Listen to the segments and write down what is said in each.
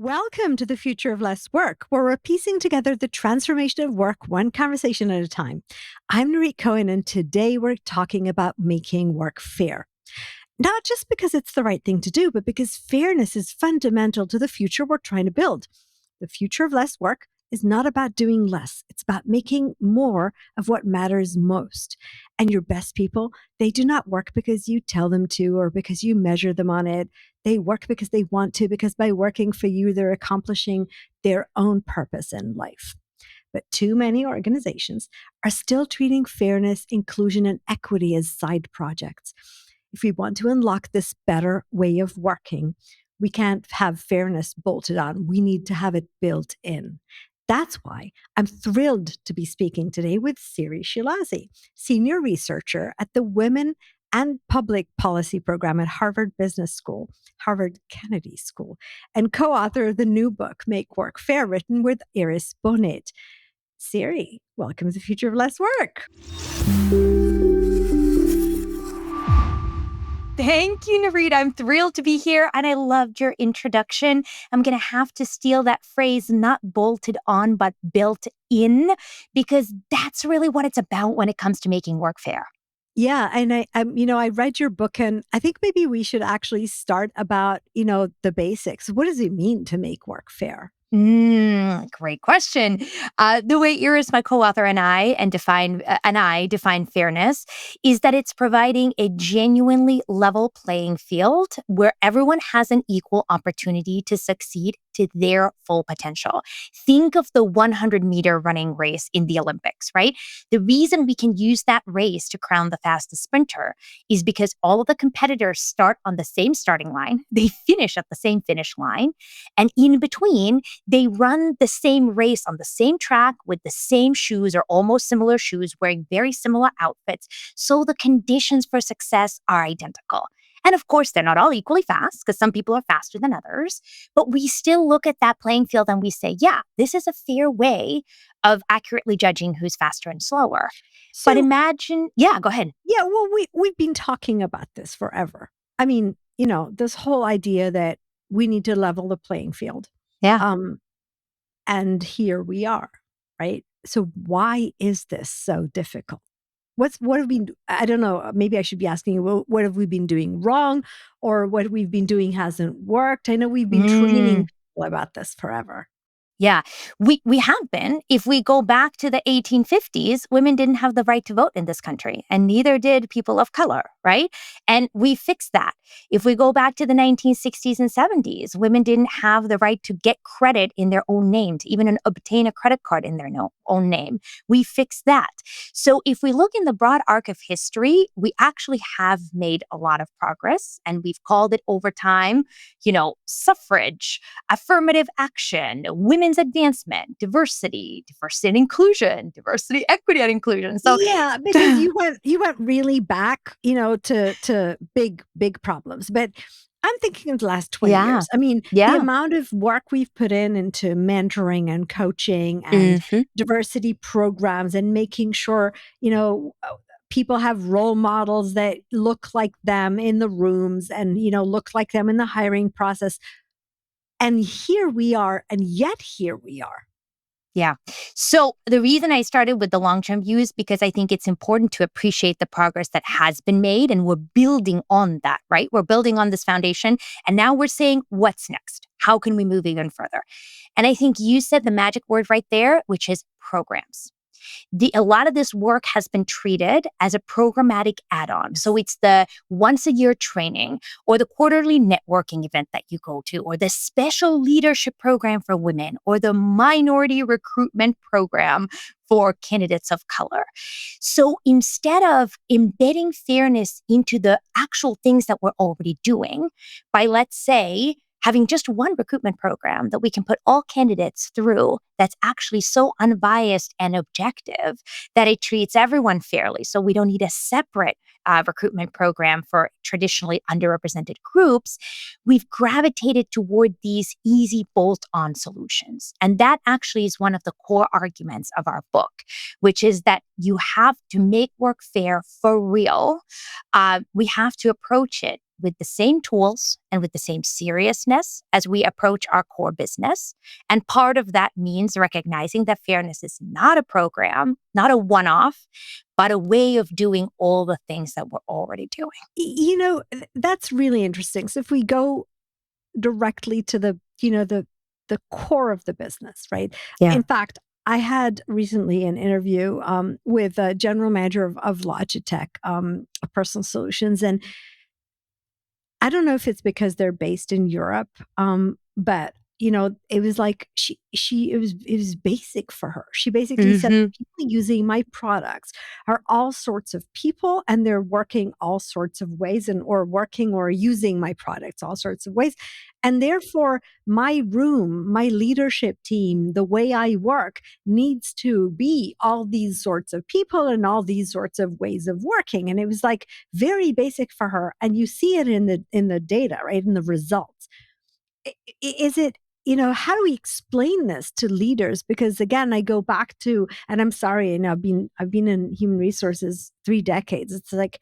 Welcome to the Future of Less Work, where we're piecing together the transformation of work one conversation at a time. I'm Nirit Cohen, and today we're talking about making work fair. Not just because it's the right thing to do, but because fairness is fundamental to the future we're trying to build. The future of less work is not about doing less. It's about making more of what matters most. And your best people, they do not work because you tell them to or because you measure them on it. They work because they want to, because by working for you, they're accomplishing their own purpose in life. But too many organizations are still treating fairness, inclusion, and equity as side projects. If we want to unlock this better way of working, we can't have fairness bolted on. We need to have it built in. That's why I'm thrilled to be speaking today with Siri Chilazi, senior researcher at the Women and Public Policy Program at Harvard Business School, Harvard Kennedy School, and co-author of the new book, Make Work Fair, written with Iris Bonet. Siri, welcome to the Future of Less Work. Thank you, Nirit. I'm thrilled to be here, and I loved your introduction. I'm going to have to steal that phrase, not bolted on, but built in, because that's really what it's about when it comes to making work fair. Yeah, and I read your book, and I think maybe we should actually start about, the basics. What does it mean to make work fair? Great question. The way Iris, my co-author, and I define fairness is that it's providing a genuinely level playing field where everyone has an equal opportunity to succeed to their full potential. Think of the 100-meter running race in the Olympics, right? The reason we can use that race to crown the fastest sprinter is because all of the competitors start on the same starting line, they finish at the same finish line, and in between, they run the same race on the same track with the same shoes or almost similar shoes, wearing very similar outfits. So the conditions for success are identical. And of course, they're not all equally fast because some people are faster than others. But we still look at that playing field and we say, yeah, this is a fair way of accurately judging who's faster and slower. But imagine, go ahead. Yeah, well, we've been talking about this forever. I mean, this whole idea that we need to level the playing field. Yeah. And here we are, right? So why is this so difficult? What have been, I don't know, maybe I should be asking you, well, what have we been doing wrong, or what we've been doing hasn't worked? I know we've been training people about this forever. Yeah, we have been. If we go back to the 1850s, women didn't have the right to vote in this country, and neither did people of color, right? And we fixed that. If we go back to the 1960s and 70s, women didn't have the right to get credit in their own name, to even obtain a credit card in their own name. We fixed that. So if we look in the broad arc of history, we actually have made a lot of progress, and we've called it over time, suffrage, affirmative action, women's advancement, diversity and inclusion, diversity, equity, and inclusion. So yeah, because you went really back, to big problems. But I'm thinking of the last 20 years. I mean, the amount of work we've put into mentoring and coaching and diversity programs and making sure, people have role models that look like them in the rooms and, look like them in the hiring process. And here we are, and yet here we are. Yeah. So the reason I started with the long-term view is because I think it's important to appreciate the progress that has been made, and we're building on that, right? We're building on this foundation, and now we're saying, what's next? How can we move even further? And I think you said the magic word right there, which is programs. A lot of this work has been treated as a programmatic add-on. So it's the once-a-year training or the quarterly networking event that you go to, or the special leadership program for women, or the minority recruitment program for candidates of color. So instead of embedding fairness into the actual things that we're already doing by, let's say, having just one recruitment program that we can put all candidates through that's actually so unbiased and objective that it treats everyone fairly. So we don't need a separate recruitment program for traditionally underrepresented groups. We've gravitated toward these easy bolt-on solutions. And that actually is one of the core arguments of our book, which is that you have to make work fair for real. We have to approach it with the same tools and with the same seriousness as we approach our core business. And part of that means recognizing that fairness is not a program, not a one off, but a way of doing all the things that we're already doing. That's really interesting. So if we go directly to the core of the business, right? Yeah. In fact, I had recently an interview with a general manager of Logitech, of Personal Solutions, and I don't know if it's because they're based in Europe, but it was like it was basic for her. She basically said Hmm. people using my products are all sorts of people, and they're working all sorts of ways, and or working or using my products all sorts of ways, and therefore my room, my leadership team, the way I work needs to be all these sorts of people and all these sorts of ways of working. And it was like very basic for her, and you see it in the data, right, in the results. Is it, how do we explain this to leaders? Because again, I go back to, and I'm sorry, and I've been in human resources 3 decades. It's like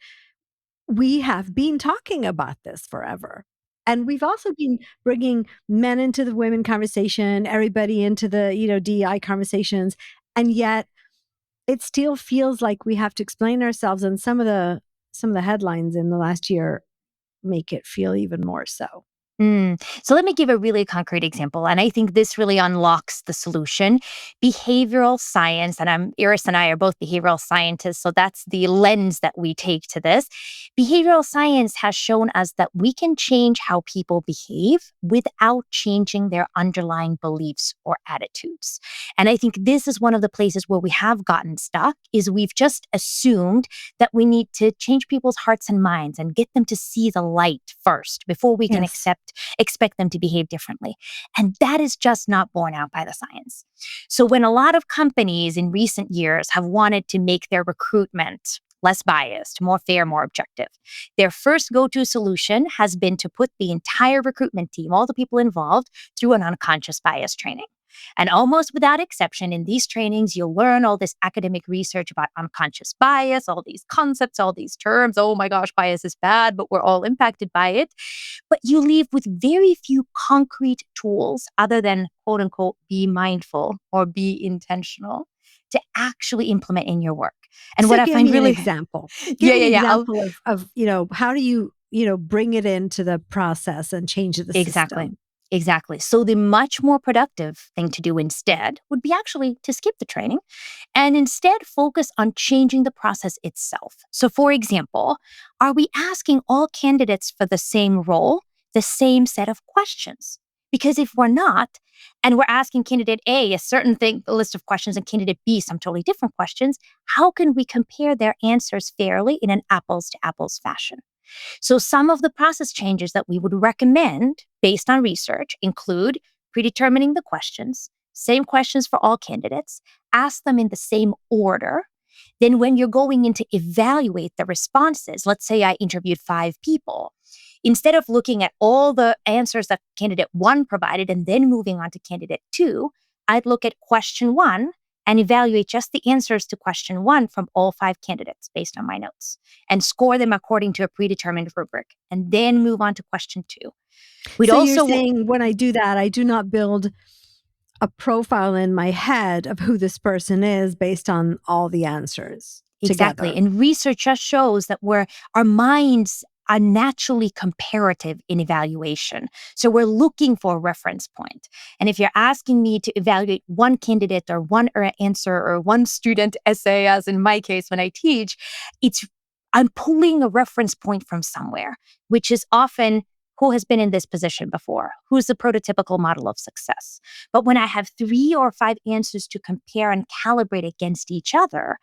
we have been talking about this forever. And we've also been bringing men into the women conversation, everybody into the, DEI conversations. And yet it still feels like we have to explain ourselves. And some of the headlines in the last year make it feel even more so. So let me give a really concrete example. And I think this really unlocks the solution. Behavioral science, and Iris and I are both behavioral scientists, so that's the lens that we take to this. Behavioral science has shown us that we can change how people behave without changing their underlying beliefs or attitudes. And I think this is one of the places where we have gotten stuck is we've just assumed that we need to change people's hearts and minds and get them to see the light first before we can Yes. expect them to behave differently. And that is just not borne out by the science. So when a lot of companies in recent years have wanted to make their recruitment less biased, more fair, more objective, their first go-to solution has been to put the entire recruitment team, all the people involved, through an unconscious bias training. And almost without exception, in these trainings, you'll learn all this academic research about unconscious bias, all these concepts, all these terms. Oh my gosh, bias is bad, but we're all impacted by it. But you leave with very few concrete tools other than quote unquote, be mindful or be intentional to actually implement in your work. And what So I give find me an really, example. Give yeah, me yeah, an yeah. example of how do you, bring it into the process and change the Exactly. system? Exactly. So the much more productive thing to do instead would be actually to skip the training and instead focus on changing the process itself. So, for example, are we asking all candidates for the same role, the same set of questions? Because if we're not, and we're asking candidate A a certain thing, a list of questions, and candidate B some totally different questions, how can we compare their answers fairly in an apples to apples fashion? So, some of the process changes that we would recommend based on research include predetermining the questions, same questions for all candidates, ask them in the same order. Then, when you're going in to evaluate the responses, let's say I interviewed 5 people, instead of looking at all the answers that candidate 1 provided and then moving on to candidate 2, I'd look at question 1 and evaluate just the answers to question 1 from all 5 candidates based on my notes and score them according to a predetermined rubric and then move on to question 2. We'd So you're also saying when I do that, I do not build a profile in my head of who this person is based on all the answers Exactly. together. And research just shows that our minds are naturally comparative in evaluation. So we're looking for a reference point. And if you're asking me to evaluate one candidate or one answer or one student essay, as in my case when I teach, it's I'm pulling a reference point from somewhere, which is often who has been in this position before, who's the prototypical model of success. But when I have 3 or 5 answers to compare and calibrate against each other,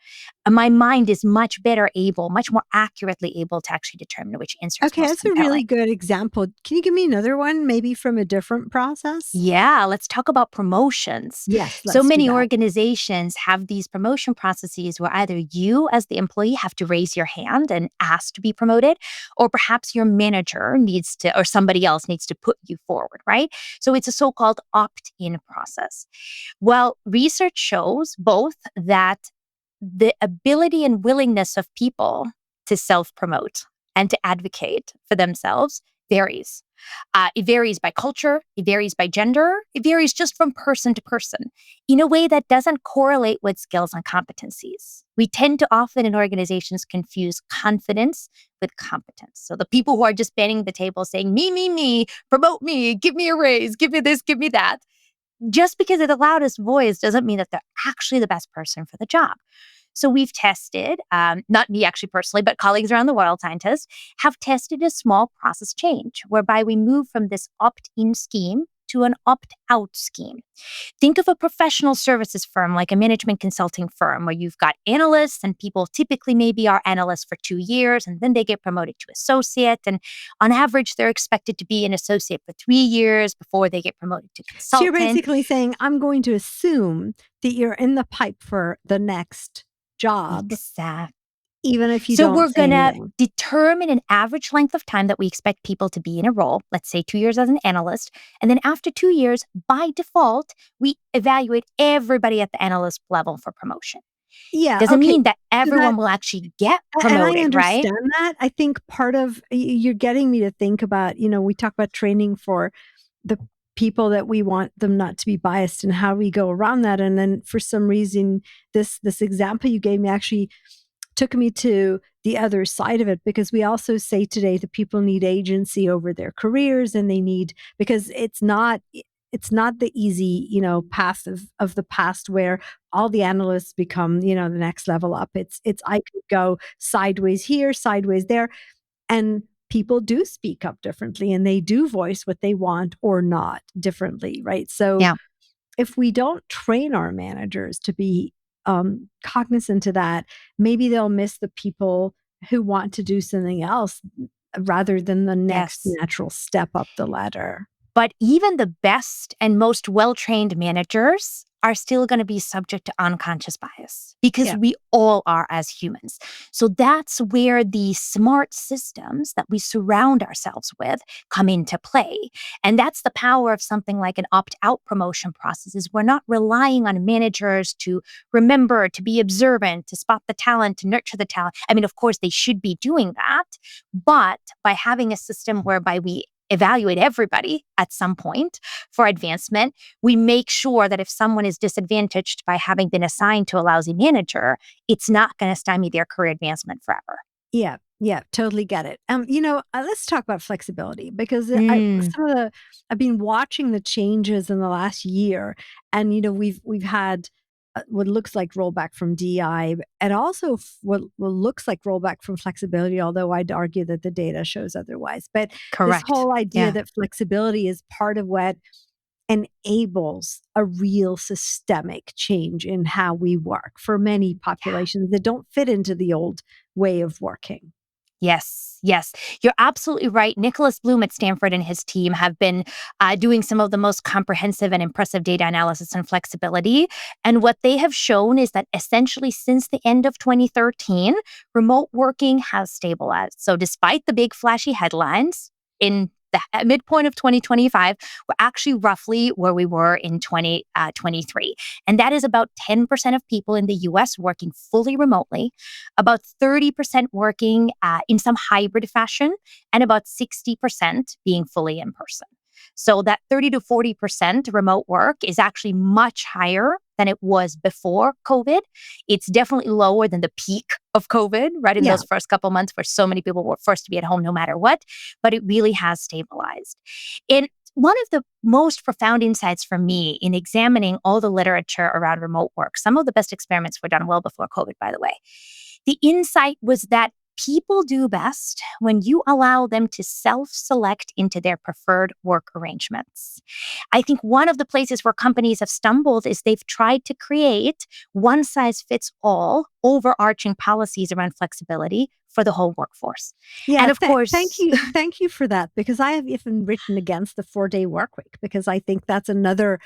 my mind is much better able, much more accurately able to actually determine which answer is Okay, most that's a really compelling. good example. Can you give me another one, maybe from a different process? Yeah, let's talk about promotions. Yes, So let's do many that. organizations have these promotion processes where either you, as the employee, have to raise your hand and ask to be promoted, or perhaps your manager needs to, or somebody else needs to put you forward, right? So it's a so called opt in process. Well, research shows both that the ability and willingness of people to self promote and to advocate for themselves varies. It varies by culture, it varies by gender, it varies just from person to person in a way that doesn't correlate with skills and competencies. We tend to often in organizations confuse confidence with competence. So the people who are just banging the table saying, me, promote me, give me a raise, give me this, give me that. Just because they're the loudest voice doesn't mean that they're actually the best person for the job. So we've tested, not me actually personally, but colleagues around the world, scientists, have tested a small process change whereby we move from this opt-in scheme to an opt-out scheme. Think of a professional services firm like a management consulting firm where you've got analysts and people typically maybe are analysts for 2 years and then they get promoted to associate. And on average, they're expected to be an associate for 3 years before they get promoted to So you're consultant. basically saying, I'm going to assume that you're in the pipe for the next job, Exactly. even if you So don't we're say going to anything. determine an average length of time that we expect people to be in a role, let's say 2 years as an analyst. And then after 2 years, by default, we evaluate everybody at the analyst level for promotion. Yeah. Doesn't Okay. mean that So that, everyone will actually get and I promoted, right? understand that. I think part of you're getting me to think about, we talk about training for the people that we want them not to be biased and how we go around that. And then for some reason, this example you gave me actually took me to the other side of it, because we also say today that people need agency over their careers, and they need, because it's not the easy, path of the past where all the analysts become, the next level up. It's I could go sideways here, sideways there, and people do speak up differently, and they do voice what they want or not differently, right? So Yeah. if we don't train our managers to be cognizant of that, maybe they'll miss the people who want to do something else rather than the next Yes. natural step up the ladder. But even the best and most well trained managers are still going to be subject to unconscious bias because Yeah. we all are as humans. So that's where the smart systems that we surround ourselves with come into play. And that's the power of something like an opt out promotion process is we're not relying on managers to remember, to be observant, to spot the talent, to nurture the talent. I mean, of course, they should be doing that. But by having a system whereby we evaluate everybody at some point for advancement, we make sure that if someone is disadvantaged by having been assigned to a lousy manager, it's not going to stymie their career advancement forever. Yeah, yeah, totally get it. Let's talk about flexibility, because Mm, I've been watching the changes in the last year, and we've had what looks like rollback from DI, and also what looks like rollback from flexibility. Although I'd argue that the data shows otherwise. But this correct. whole idea Yeah. that flexibility is part of what enables a real systemic change in how we work for many populations that don't fit into the old way of working. Yes, yes. You're absolutely right. Nicholas Bloom at Stanford and his team have been doing some of the most comprehensive and impressive data analysis and flexibility. And what they have shown is that essentially since the end of 2013, remote working has stabilized. So despite the big flashy headlines in the midpoint of 2025, we're actually roughly where we were in 2023. And that is about 10% of people in the US working fully remotely, about 30% working in some hybrid fashion, and about 60% being fully in person. So that 30 to 40% remote work is actually much higher than it was before COVID. It's definitely lower than the peak of COVID, right? In Yeah. those first couple months where so many people were forced to be at home no matter what, but it really has stabilized. And one of the most profound insights for me in examining all the literature around remote work, some of the best experiments were done well before COVID, by the way. The insight was that people do best when you allow them to self-select into their preferred work arrangements. I think one of the places where companies have stumbled is they've tried to create one size fits all overarching policies around flexibility for the whole workforce. Yeah, And of thank course, you. Thank you for that, because I have even written against the 4-day work week, because I think that's another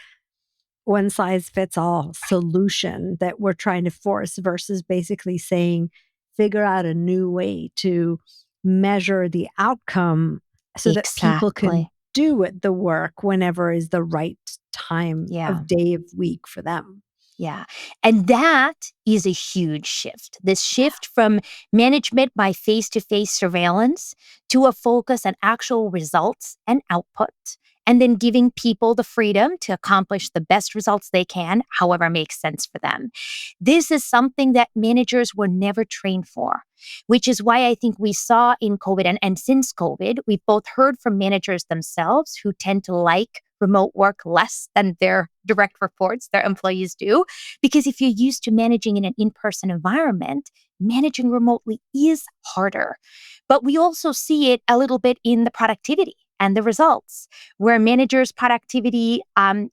one size fits all solution that we're trying to force, versus basically saying, figure out a new way to measure the outcome so that people can exactly. do it, the work, whenever is the right time Yeah. of day of week for them. Yeah. And that is a huge shift. This shift from management by face to face surveillance to a focus on actual results and output, and then giving people the freedom to accomplish the best results they can, however makes sense for them. This is something that managers were never trained for, which is why I think we saw in COVID and since COVID, we've both heard from managers themselves who tend to like remote work less than their direct reports, their employees do. Because if you're used to managing in an in person environment, managing remotely is harder. But we also see it a little bit in the productivity and the results, where managers' productivity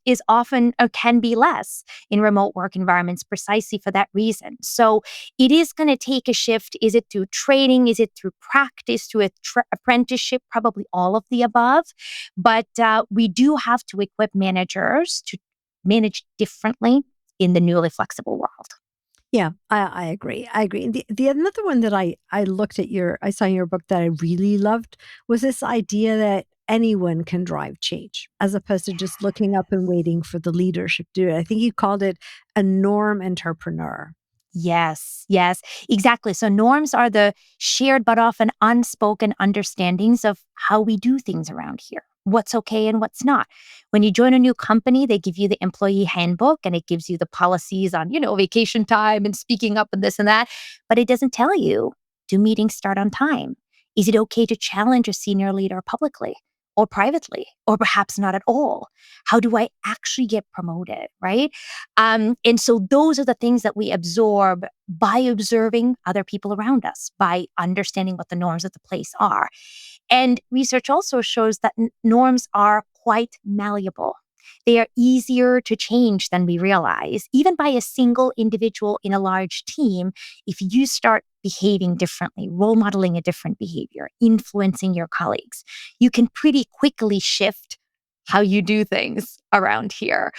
is often or can be less in remote work environments precisely for that reason. So it is going to take a shift. Is it through training? Is it through practice, through apprenticeship? Probably all of the above. But we do have to equip managers to manage differently in the newly flexible world. Yeah, I agree. I agree. And the another one that I saw in your book that I really loved was this idea that anyone can drive change as opposed to just looking up and waiting for the leadership to do it. I think you called it a norm entrepreneur. Yes, yes, exactly. So norms are the shared but often unspoken understandings of how we do things around here. What's okay and what's not. When you join a new company, they give you the employee handbook and it gives you the policies on, vacation time and speaking up and this and that. But it doesn't tell you, do meetings start on time? Is it okay to challenge a senior leader publicly or privately or perhaps not at all? How do I actually get promoted? Right. And so those are the things that we absorb by observing other people around us, by understanding what the norms of the place are. And research also shows that norms are quite malleable. They are easier to change than we realize, even by a single individual in a large team. If you start behaving differently, role modeling a different behavior, influencing your colleagues, you can pretty quickly shift how you do things around here.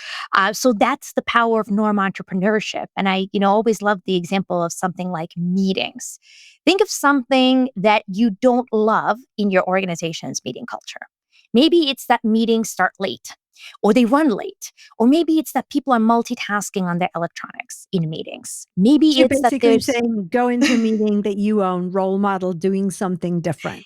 So that's the power of norm entrepreneurship. And I, always love the example of something like meetings. Think of something that you don't love in your organization's meeting culture. Maybe it's that meetings start late or they run late, or maybe it's that people are multitasking on their electronics in meetings. So Maybe you're it's that basically there's saying go into a meeting that you own, role model doing something different.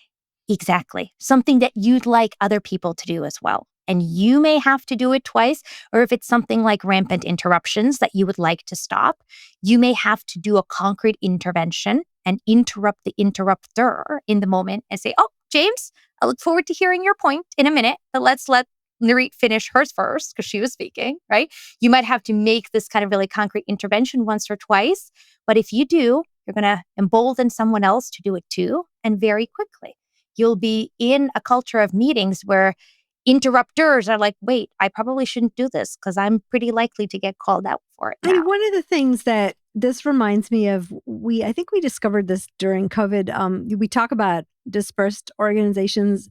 exactly something that you'd like other people to do as well. And you may have to do it twice, or if it's something like rampant interruptions that you would like to stop, you may have to do a concrete intervention and interrupt the interrupter in the moment and say, "Oh, James, I look forward to hearing your point in a minute, but let's let Nirit finish hers first because she was speaking," right? You might have to make this kind of really concrete intervention once or twice. But if you do, you're going to embolden someone else to do it too, and very quickly. You'll be in a culture of meetings where interrupters are like, wait, I probably shouldn't do this because I'm pretty likely to get called out for it I mean, now. one of the things that this reminds me of, I think we discovered this during COVID. We talk about dispersed organizations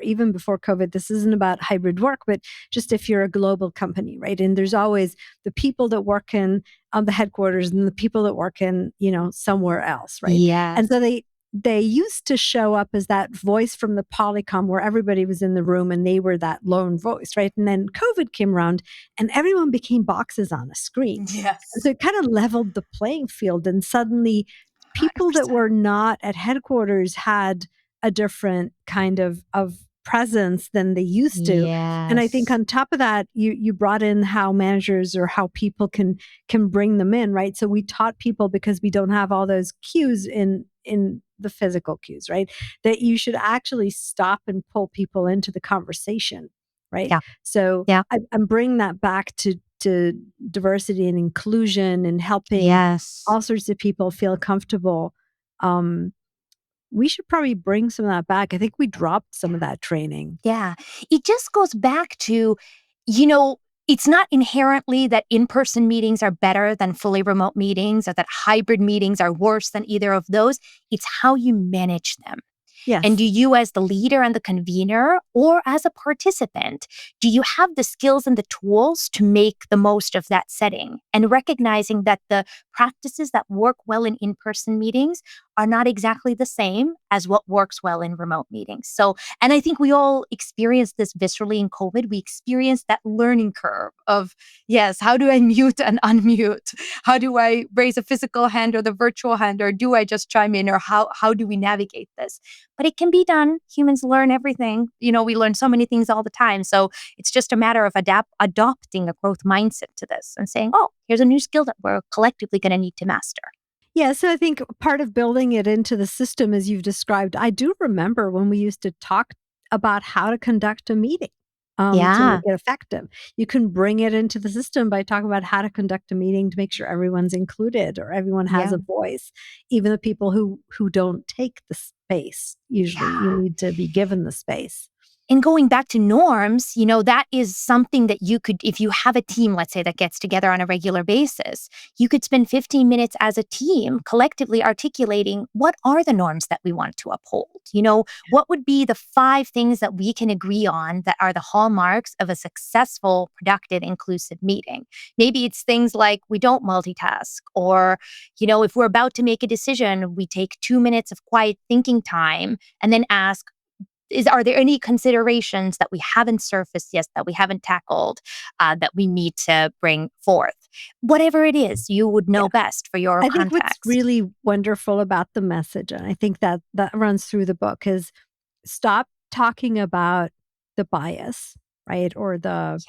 even before COVID. This isn't about hybrid work, but just if you're a global company, right? And there's always the people that work in the headquarters and the people that work in, somewhere else, right? And Yes. so they used to show up as that voice from the Polycom where everybody was in the room and they were that lone voice, right? And then COVID came around and everyone became boxes on a screen. And Yes. so it kind of leveled the playing field. And suddenly, people that 100%. were not at headquarters had a different kind of presence than they used to. And I think Yes. on top of that, you brought in how managers or how people can bring them in, right? So we taught people because we don't have all those cues in the physical cues, right? That you should actually stop and pull people into the conversation, right? Yeah. So Yeah. I'm bringing that back to diversity and inclusion and helping Yes. all sorts of people feel comfortable. Um, we should probably bring some of that back. I think we dropped some of that training. Yeah. It just goes back to, you know, it's not inherently that in person meetings are better than fully remote meetings or that hybrid meetings are worse than either of those. It's how you manage them. And do Yes. you, as the leader and the convener, or as a participant, do you have the skills and the tools to make the most of that setting and recognizing that the practices that work well in in-person meetings are not exactly the same as what works well in remote meetings. So, and I think we all experienced this viscerally in COVID. We experienced that learning curve of, yes, how do I mute and unmute? How do I raise a physical hand or the virtual hand, or do I just chime in, or how do we navigate this? But it can be done. Humans learn everything. We learn so many things all the time. So it's just a matter of adopting a growth mindset to this and saying, oh, here's a new skill that we're collectively going to need to master. Yeah, so I think part of building it into the system, as you've described, I do remember when we used to talk about how to conduct a meeting to make Yeah. it effective. You can bring it into the system by talking about how to conduct a meeting to make sure everyone's included or everyone has Yeah. a voice, even the people who don't take the space. Usually, you Yeah. need to be given the space. And going back to norms, that is something that you could, if you have a team, let's say, that gets together on a regular basis, you could spend 15 minutes as a team collectively articulating what are the norms that we want to uphold. What would be the 5 things that we can agree on that are the hallmarks of a successful, productive, inclusive meeting? Maybe it's things like we don't multitask, or, if we're about to make a decision, we take 2 minutes of quiet thinking time and then ask, are there any considerations that we haven't surfaced yet, that we haven't tackled, that we need to bring forth? Whatever it is, you would know best for your I think what's context. really wonderful about the message, and I think that runs through the book, is stop talking about the bias, right? Or Yes.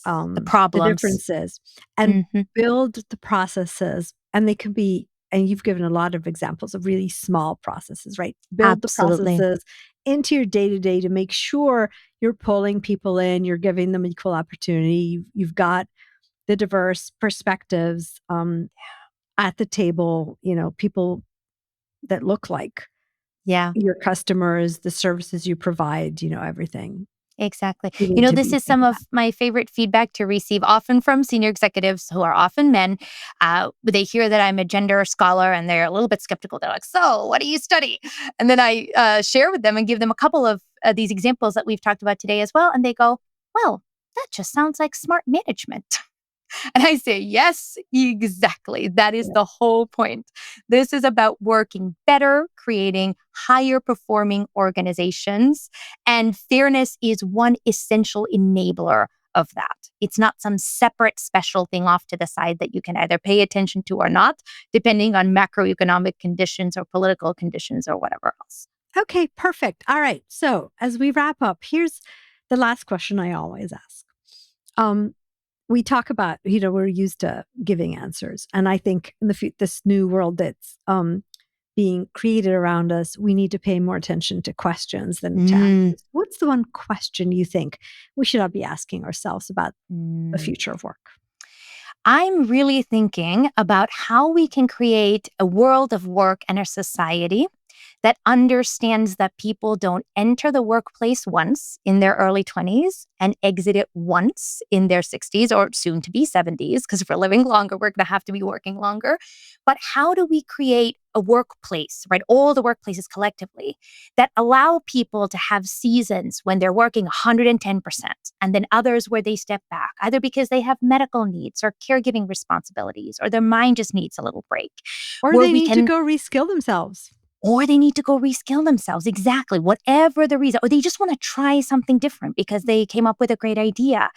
The the problems. differences, and Mhm. build the processes. And they can be, and you've given a lot of examples of really small processes, right? Build the Absolutely. processes into your day to day to make sure you're pulling people in, you're giving them equal opportunity. You've got the diverse perspectives at the table, people that look like Yeah. your customers, the services you provide, everything. Exactly. You need to This be is some thinking of about. my favorite feedback to receive, often from senior executives who are often men. They hear that I'm a gender scholar and they're a little bit skeptical. They're like, so what do you study? And then I share with them and give them a couple of these examples that we've talked about today as well. And they go, well, that just sounds like smart management. And I say, yes, exactly. That is Yeah. the whole point. This is about working better, creating higher performing organizations. And fairness is one essential enabler of that. It's not some separate special thing off to the side that you can either pay attention to or not, depending on macroeconomic conditions or political conditions or whatever else. Okay, perfect. All right. So as we wrap up, here's the last question I always ask. Um, we talk about, we're used to giving answers. And I think in this new world that's being created around us, we need to pay more attention to questions than to Mm, answers. What's the one question you think we should all be asking ourselves about the mm. future of work? I'm really thinking about how we can create a world of work and a society that understands that people don't enter the workplace once in their early 20s and exit it once in their 60s or soon to be 70s, because if we're living longer, we're going to have to be working longer. But how do we create a workplace, right? All the workplaces collectively that allow people to have seasons when they're working 110% and then others where they step back, either because they have medical needs or caregiving responsibilities or their mind just needs a little break, Or where they we need to can, go reskill themselves. or they need to go reskill themselves. Exactly. Whatever the reason, or they just want to try something different because they came up with a great idea.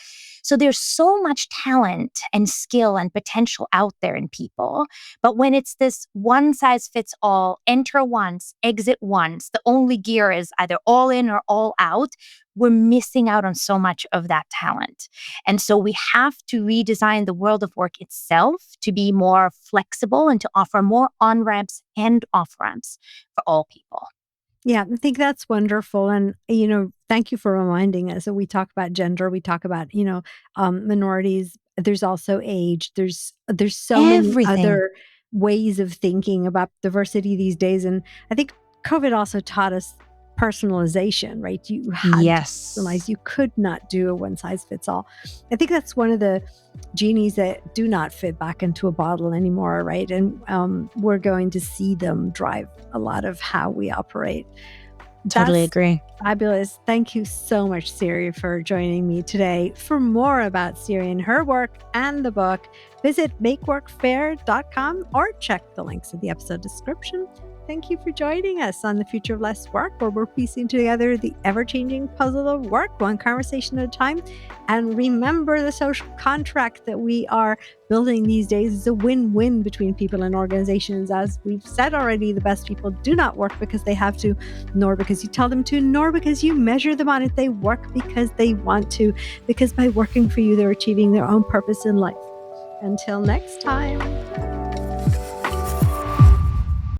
So there's so much talent and skill and potential out there in people. But when it's this one size fits all, enter once, exit once, the only gear is either all in or all out, we're missing out on so much of that talent. And so we have to redesign the world of work itself to be more flexible and to offer more on ramps and off ramps for all people. Yeah, I think that's wonderful. And, thank you for reminding us. So we talk about gender, we talk about, minorities. There's also age. There's so many Everything. other ways of thinking about diversity these days. And I think COVID also taught us personalization, right? You had to personalize. Yes. You could not do a one size fits all. I think that's one of the genies that do not fit back into a bottle anymore, right? And we're going to see them drive a lot of how we operate. Totally That's agree. fabulous. Thank you so much, Siri, for joining me today. For more about Siri and her work and the book, visit makeworkfair.com or check the links in the episode description. Thank you for joining us on The Future of Less Work, where we're piecing together the ever-changing puzzle of work, one conversation at a time. And remember, the social contract that we are building these days is a win-win between people and organizations. As we've said already, the best people do not work because they have to, nor because you tell them to, nor because you measure them on it. They work because they want to, because by working for you, they're achieving their own purpose in life. Until next time.